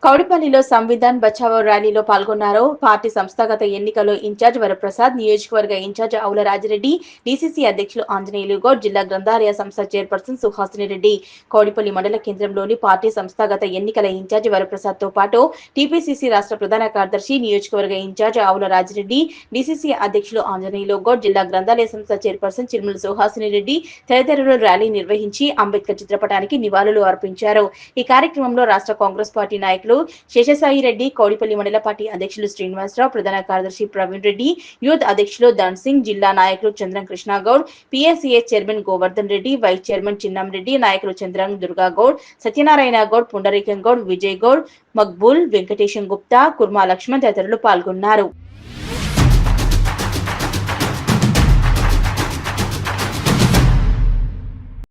కౌడిపల్లిలో సంవిధాన్ బచావో ర్యాలీలో పాల్గొన్నారు. పార్టీ సంస్థాగత ఎన్నికల్లో ఇన్ఛార్జ్ వరప్రసాద్, నియోజకవర్గ ఇన్ఛార్జ్ ఆవుల రాజిరెడ్డి, డీసీసీ అధ్యక్షులు ఆంజనేయులు గౌడ్, జిల్లా గ్రంథాలయ సంస్థ చైర్పర్సన్ సుహాసిని రెడ్డి. కౌడిపల్లి మండల కేంద్రంలోని పార్టీ సంస్థాగత ఎన్నికల ఇన్ఛార్జ్ వరప్రసాద్ తో పాటు టీపీసీసీ రాష్ట్ర ప్రధాన కార్యదర్శి, నియోజకవర్గ ఇన్ఛార్జ్ ఆవుల రాజిరెడ్డి, డీసీసీ అధ్యక్షులు ఆంజనేయులు గౌడ్, జిల్లా గ్రంథాలయ సంస్థ చైర్పర్సన్ చిరుమల సుహాసిని రెడ్డి తదితరులు ర్యాలీ నిర్వహించి అంబేద్కర్ చిత్రపటానికి నివాళులు అర్పించారు. ఈ కార్యక్రమంలో రాష్ట్ర కాంగ్రెస్ పార్టీ నాయకులు శేషసాయి రెడ్డి, కౌడిపల్లి మండల పార్టీ అధ్యక్షులు శ్రీనివాసరావు, ప్రధాన కార్యదర్శి ప్రవీణ్ రెడ్డి, యూత్ అధ్యక్షులు ధన్ సింగ్, జిల్లా నాయకులు Chandram Krishnagoud, PSCA chairman Govardhan Reddy, vice chairman Chinnam Reddy, నాయకులు చంద్రం దుర్గా గౌడ్, సత్యనారాయణ గౌడ్, పుండరీకం గౌడ్, విజయ్ గౌడ్, మక్బూల్, వెంకటేశం గుప్తా, కుర్మా లక్ష్మణ్ తదితరులు పాల్గొన్నారు.